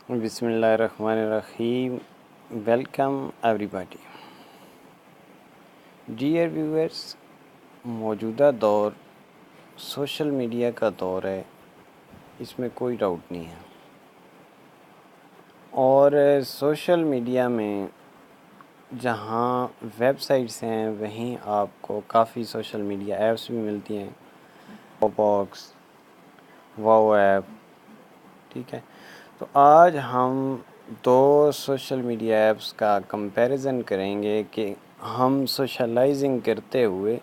बिस्मिल्लाहिर्रहमानिर्रहीम। Welcome everybody. Dear viewers, मौजूदा दौर सोशल मीडिया का दौर है, इसमें कोई डाउट नहीं है। और सोशल मीडिया में जहाँ वेबसाइट्स हैं वहीं आपको काफ़ी सोशल मीडिया ऐप्स भी मिलती हैं। बॉक्स, वाओ ऐप, ठीक है। तो आज हम दो सोशल मीडिया ऐप्स का कंपैरिजन करेंगे कि हम सोशलाइजिंग करते हुए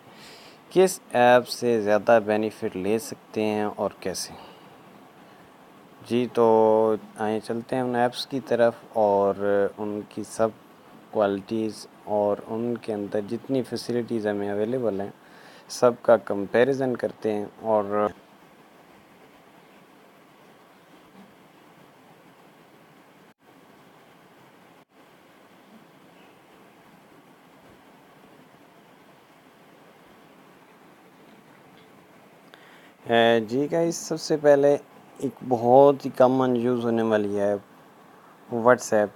किस ऐप से ज़्यादा बेनिफिट ले सकते हैं और कैसे। जी, तो आइए चलते हैं उन ऐप्स की तरफ और उनकी सब क्वालिटीज़ और उनके अंदर जितनी फैसिलिटीज़ हमें अवेलेबल हैं सब का कंपैरिजन करते हैं। और जी गाइस, सबसे पहले एक बहुत ही कॉमन यूज़ होने वाली है व्हाट्सएप।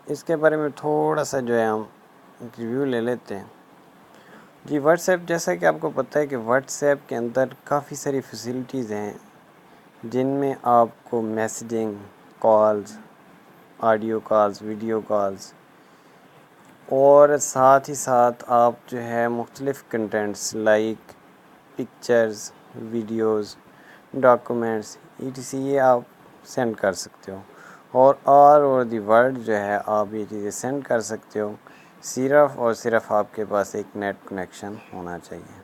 इसके बारे में थोड़ा सा जो है हम रिव्यू ले लेते हैं। जी, व्हाट्सएप, जैसा कि आपको पता है कि व्हाट्सएप के अंदर काफ़ी सारी फैसिलिटीज़ हैं जिनमें आपको messaging, calls, audio calls, video calls और साथ ही साथ आप जो है मुख्तलिफ़ contents like pictures, videos, documents etc ये आप सेंड कर सकते हो। और ऑल ओवर दी वर्ल्ड जो है आप ये चीज़ें सेंड कर सकते हो। सिर्फ़ और सिर्फ आपके पास एक नेट कनेक्शन होना चाहिए।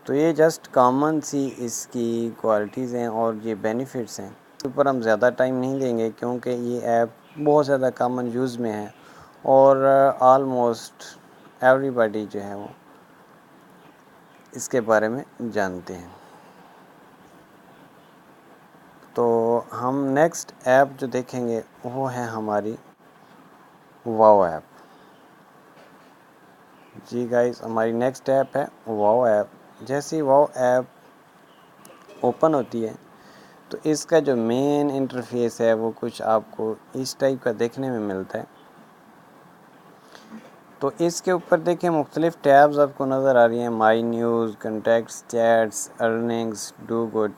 तो ये जस्ट कॉमन सी इसकी क्वालिटीज़ हैं और ये बेनिफिट्स हैं। इसके ऊपर हम ज़्यादा टाइम नहीं देंगे क्योंकि ये ऐप बहुत ज़्यादा कॉमन यूज़ में है और ऑलमोस्ट एवरीबॉडी जो है वो इसके बारे में जानते हैं। तो हम नेक्स्ट ऐप जो देखेंगे वो है हमारी वाओ ऐप। जी गाइस, हमारी नेक्स्ट ऐप है वाओ ऐप। जैसे ही वाओ ऐप ओपन होती है तो इसका जो मेन इंटरफेस है वो कुछ आपको इस टाइप का देखने में मिलता है। तो इसके ऊपर देखिए मुख्तलिफ टैब्स आपको नज़र आ रही हैं। My news, contacts, chats, earnings, do good.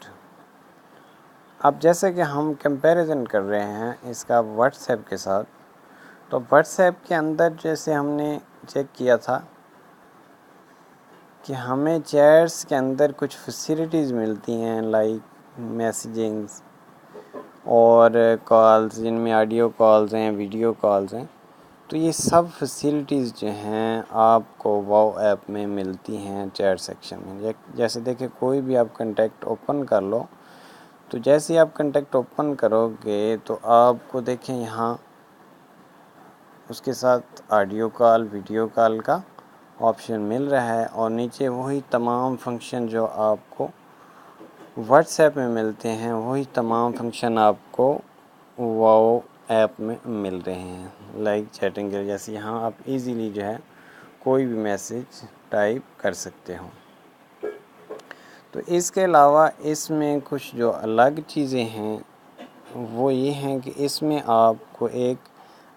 अब जैसे कि हम कंपैरिजन कर रहे हैं इसका व्हाट्सएप के साथ, तो व्हाट्सएप के अंदर जैसे हमने चेक किया था कि हमें चैट्स के अंदर कुछ फैसिलिटीज़ मिलती हैं लाइक मैसेजिंग्स और कॉल्स जिनमें ऑडियो कॉल्स हैं, वीडियो कॉल्स हैं। तो ये सब फैसिलिटीज़ जो हैं आपको वाओ ऐप में मिलती हैं चैट सेक्शन में। जैसे देखिए कोई भी आप कंटेक्ट ओपन कर लो, तो जैसे ही आप कंटेक्ट ओपन करोगे तो आपको देखें यहाँ उसके साथ ऑडियो कॉल, वीडियो कॉल का ऑप्शन मिल रहा है और नीचे वही तमाम फंक्शन जो आपको व्हाट्सएप में मिलते हैं वही तमाम फंक्शन आपको वाओ ऐप में मिल रहे हैं लाइक चैटिंग के। जैसे यहाँ आप इजीली जो है कोई भी मैसेज टाइप कर सकते हो। तो इसके अलावा इसमें कुछ जो अलग चीज़ें हैं वो ये हैं कि इसमें आपको एक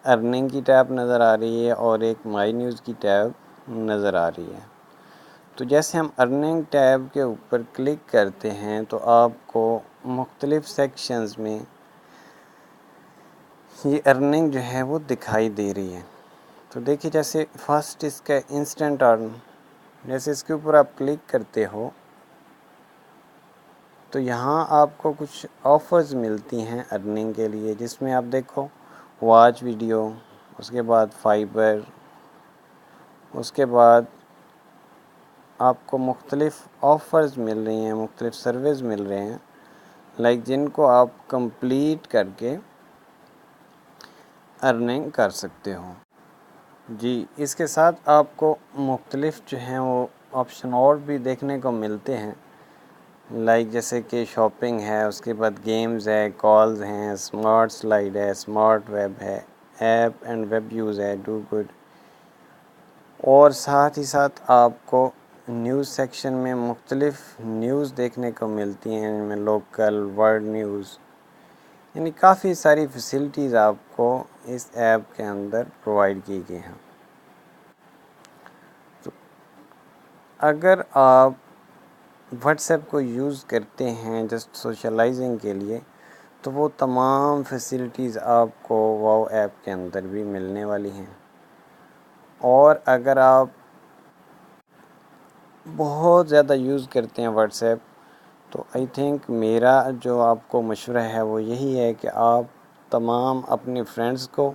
अर्निंग की टैब नज़र आ रही है और एक माई न्यूज़ की टैब नज़र आ रही है। तो जैसे हम अर्निंग टैब के ऊपर क्लिक करते हैं तो आपको मुख्तलिफ़ सेक्शंस में ये अर्निंग जो है वो दिखाई दे रही है। तो देखिए जैसे फर्स्ट इसका इंस्टेंट अर्न, जैसे इसके ऊपर आप क्लिक करते हो तो यहाँ आपको कुछ ऑफ़र्स मिलती हैं अर्निंग के लिए, जिसमें आप देखो वॉच वीडियो, उसके बाद फाइबर, उसके बाद आपको मुख्तलिफ़ ऑफ़र्स मिल रही हैं, मुख्तलिफ़ सर्विस मिल रहे हैं लाइक जिनको आप कंप्लीट करके अर्निंग कर सकते हो। जी, इसके साथ आपको मुख्तलिफ़ जो हैं वो ऑप्शन और भी देखने को मिलते हैं लाइक जैसे कि शॉपिंग है, उसके बाद गेम्स है, कॉल्स हैं, स्मार्ट स्लाइड है, स्मार्ट वेब है, ऐप एंड वेब यूज़ है, डू गुड। और साथ ही साथ आपको न्यूज़ सेक्शन में मुख्तलिफ़ न्यूज़ देखने को मिलती हैं, इनमें लोकल, वर्ल्ड न्यूज़, यानी काफ़ी सारी फैसिलिटीज़ आपको इस ऐप के अंदर प्रोवाइड की गई हैं। तो अगर आप व्हाट्सएप को यूज़ करते हैं जस्ट सोशलाइजिंग के लिए, तो वो तमाम फैसिलिटीज़ आपको वाओ ऐप के अंदर भी मिलने वाली हैं। और अगर आप बहुत ज़्यादा यूज़ करते हैं व्हाट्सएप, तो आई थिंक मेरा जो आपको मशवरा है वो यही है कि आप तमाम अपने फ्रेंड्स को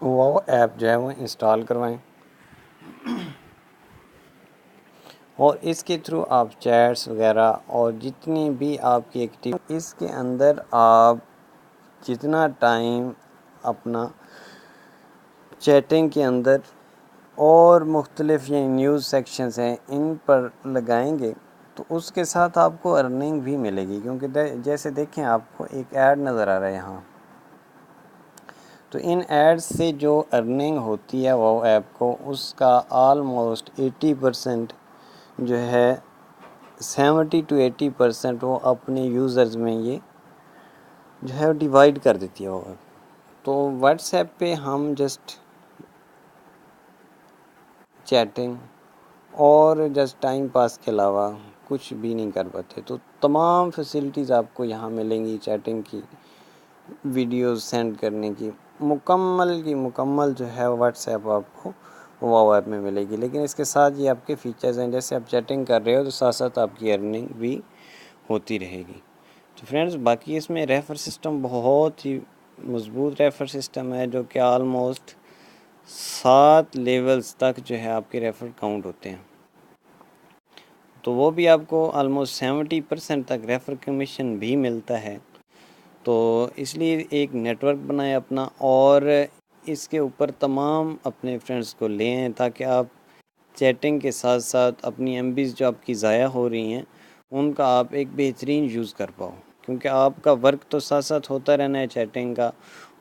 वाओ ऐप जो है वो इंस्टॉल करवाएं और इसके थ्रू आप चैट्स वगैरह और जितनी भी आपकी एक्टिव इसके अंदर आप जितना टाइम अपना चैटिंग के अंदर और मुख्तलिफ ये न्यूज़ सेक्शंस हैं इन पर लगाएंगे, तो उसके साथ आपको अर्निंग भी मिलेगी। क्योंकि जैसे देखें आपको एक ऐड नज़र आ रहा है यहाँ, तो इन एड्स से जो अर्निंग होती है वो ऐप को, उसका आलमोस्ट 80% जो है 70 to 80% वो अपने यूज़र्स में ये जो है डिवाइड कर देती है वो। तो व्हाट्सएप पे हम जस्ट चैटिंग और जस्ट टाइम पास के अलावा कुछ भी नहीं कर पाते। तो तमाम फैसिलिटीज़ आपको यहाँ मिलेंगी, चैटिंग की, वीडियोस सेंड करने की, मुकम्मल जो है व्हाट्सएप आपको वाओ ऐप में मिलेगी। लेकिन इसके साथ ये आपके फीचर्स हैं, जैसे आप चैटिंग कर रहे हो तो साथ साथ आपकी अर्निंग भी होती रहेगी। तो फ्रेंड्स, बाकी इसमें रेफ़र सिस्टम बहुत ही मज़बूत रेफ़र सिस्टम है, जो कि आलमोस्ट 7 लेवल्स तक जो है आपके रेफ़र काउंट होते हैं। तो वो भी आपको आलमोस्ट 70% तक रेफ़र कमीशन भी मिलता है। तो इसलिए एक नेटवर्क बनाएं अपना और इसके ऊपर तमाम अपने फ्रेंड्स को लें, ताकि आप चैटिंग के साथ साथ अपनी एमबीज़ जो आपकी ज़ाया हो रही हैं उनका आप एक बेहतरीन यूज़ कर पाओ। क्योंकि आपका वर्क तो साथ साथ होता रहना है चैटिंग का,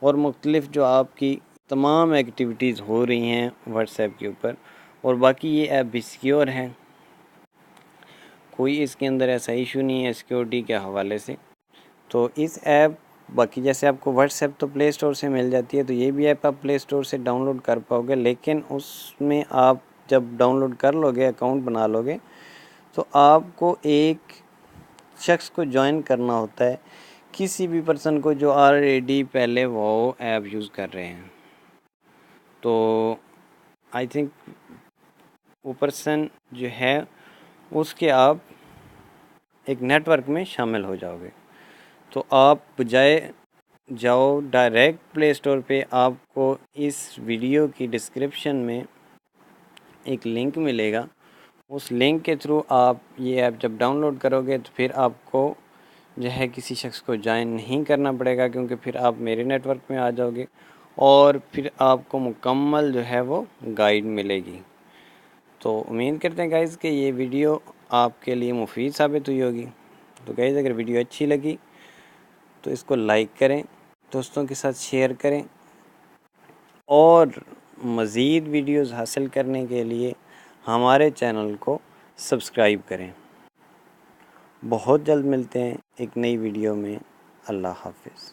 और मुख्तलिफ जो आपकी तमाम एक्टिविटीज़ हो रही हैं व्हाट्सएप के ऊपर। और बाकी ये ऐप भी सिक्योर है, कोई इसके अंदर ऐसा इशू नहीं है सिक्योरिटी के हवाले से। तो इस ऐप, बाकी जैसे आपको व्हाट्सएप तो प्ले स्टोर से मिल जाती है, तो ये भी ऐप आप प्ले स्टोर से डाउनलोड कर पाओगे। लेकिन उसमें आप जब डाउनलोड कर लोगे, अकाउंट बना लोगे, तो आपको एक शख्स को ज्वाइन करना होता है, किसी भी पर्सन को जो ऑलरेडी पहले वो ऐप यूज़ कर रहे हैं। तो आई थिंक वो पर्सन जो है उसके आप एक नेटवर्क में शामिल हो जाओगे। तो आप बजाय जाओ डायरेक्ट प्ले स्टोर पे, आपको इस वीडियो की डिस्क्रिप्शन में एक लिंक मिलेगा। उस लिंक के थ्रू आप ये ऐप जब डाउनलोड करोगे तो फिर आपको जो है किसी शख्स को ज्वाइन नहीं करना पड़ेगा, क्योंकि फिर आप मेरे नेटवर्क में आ जाओगे और फिर आपको मुकम्मल जो है वो गाइड मिलेगी। तो उम्मीद करते हैं गाइज़ कि ये वीडियो आपके लिए मुफीद साबित हुई होगी। तो गाइज़, अगर वीडियो अच्छी लगी तो इसको लाइक करें, दोस्तों के साथ शेयर करें, और मज़ीद वीडियोज़ हासिल करने के लिए हमारे चैनल को सब्सक्राइब करें। बहुत जल्द मिलते हैं एक नई वीडियो में। अल्लाह हाफ़िज़।